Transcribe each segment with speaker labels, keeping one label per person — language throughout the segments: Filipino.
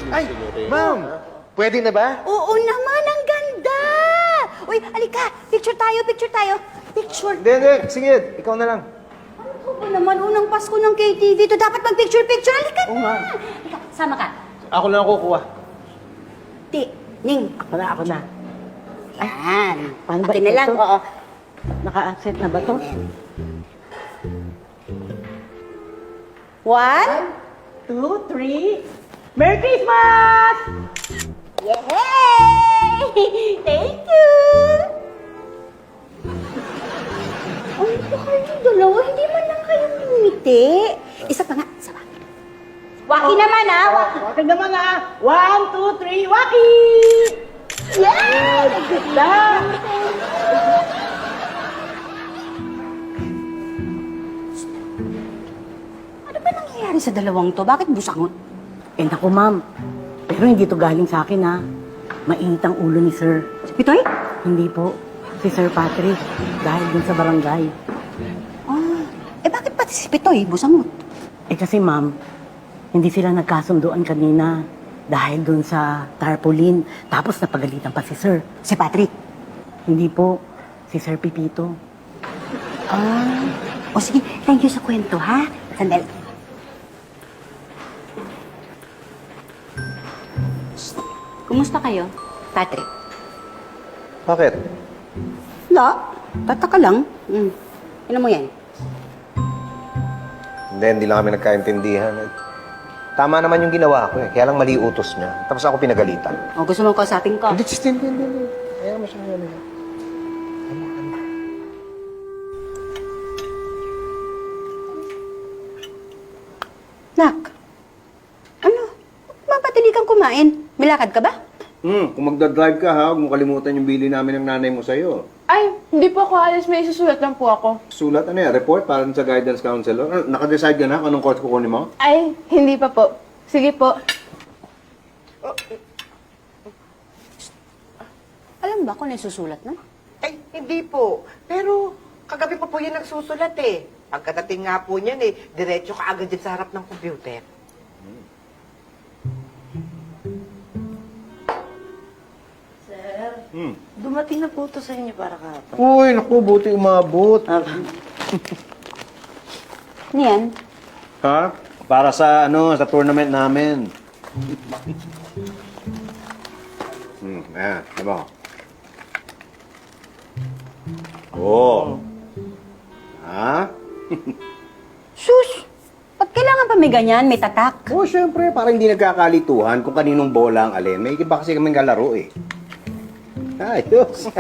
Speaker 1: Ay, ma'am! Pwede na ba?
Speaker 2: Oo naman, ang ganda! Uy, alika, picture tayo, picture tayo. Picture.
Speaker 1: Hindi. Sige, ikaw na lang.
Speaker 2: Ano ba naman, unang Pasko ng KTV to, dapat mag-picture-picture. Alika
Speaker 1: Oo
Speaker 2: na!
Speaker 1: nga.
Speaker 2: Ikaw, sama ka.
Speaker 1: Ako lang kukuha.
Speaker 2: Ti, Ning.
Speaker 3: Ako na.
Speaker 2: Yan.
Speaker 3: Paano ba
Speaker 2: Akin na
Speaker 3: ito?
Speaker 2: lang, oo.
Speaker 3: Naka-accept na ba to?
Speaker 2: 1,
Speaker 3: 2, 3. Merry Christmas!
Speaker 2: Yay! Thank you! Ano ba kayong dalawa? Hindi man lang kayo ngumiti. Isa pa nga, isa pa. Waki naman, ah! Waki.
Speaker 3: Waki naman ah! 1, 2, 3, Waki!
Speaker 2: Yay!
Speaker 3: Ganda!
Speaker 2: Ano ba nangyayari sa dalawang to? Bakit busangot?
Speaker 3: Eh naku ma'am, pero hindi to galing sa akin ha. Mainit ang ulo ni Sir.
Speaker 2: Si Pitoy?
Speaker 3: Hindi po, si Sir Patrick, dahil dun sa barangay.
Speaker 2: Ah, bakit pati si Pitoy busangot?
Speaker 3: Eh kasi ma'am, hindi sila nagkasunduan kanina dahil dun sa tarpaulin. Tapos napagalitan pa si Sir.
Speaker 2: Si Patrick?
Speaker 3: Hindi po, si Sir Pipito.
Speaker 2: Ah, o sige, thank you sa kwento, ha? Sandali. Kumusta kayo, Patrick?
Speaker 1: Bakit?
Speaker 2: Wala. Tataka lang. Ano mo yan?
Speaker 1: Hindi lang kami nagkaintindihan. Tama naman yung ginawa ko eh. Kaya lang mali utos niya. Tapos ako pinagalitan.
Speaker 2: O, gusto mong kausapin ko?
Speaker 1: Hindi. Ayaw mo siya ngayon.
Speaker 2: Nak, ano? Mapatili kang kumain. May lakad ka ba?
Speaker 1: Kung magdadrive ka ha, huwag mo kalimutan yung bili namin ng nanay mo sa'yo.
Speaker 4: Ay, hindi po ako alis. May isusulat lang po ako.
Speaker 1: Sulat ano yan? Report para sa guidance counselor? Naka-decide ka na kung anong course kukunin mo?
Speaker 4: Ay, hindi pa po. Sige po.
Speaker 2: Alam ba kung ano yung susulat na?
Speaker 5: Ay, hindi po. Pero, kagabi pa po yan nagsusulat eh. Pagkadating nga po niyan eh, diretso ka agad dyan sa harap ng computer.
Speaker 3: Dumating na po to sa inyo para kahapon.
Speaker 1: Uy, naku, buti umabot.
Speaker 2: Ano yan?
Speaker 1: Ha? Para sa sa tournament namin. Ayan, diba? Oo. Ha?
Speaker 2: Sus! Ba't kailangan pa may ganyan? May tatak?
Speaker 1: Oo, syempre, para hindi nagkakalituhan kung kaninong bola ang alin. May iba kasi kaming kalaro eh. Ayos.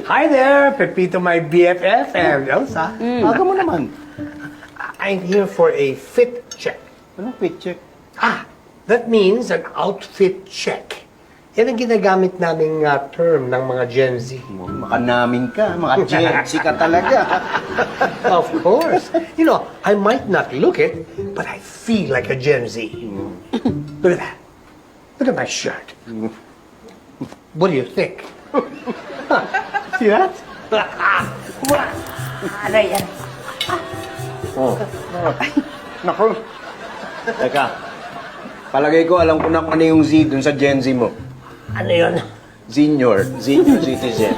Speaker 6: Hi there, Pepito, my BFF, and Elsa.
Speaker 1: Aga mo naman.
Speaker 6: I'm here for a fit check.
Speaker 1: Anong picture?
Speaker 6: That means an outfit check. Yan ang ginagamit naming term ng mga Gen Z.
Speaker 1: Makanamin ka. Mga Gen-Z ka talaga.
Speaker 6: Of course. You know, I might not look it, but I feel like a Gen Z. Look at that. Look at my shirt. What do you think? See that?
Speaker 2: Aray, yan.
Speaker 1: Oh. Naku. Teka. Palagay ko, alam ko na kung ano yung Z dun sa Gen Z mo.
Speaker 6: Ano yun?
Speaker 1: Senior citizen.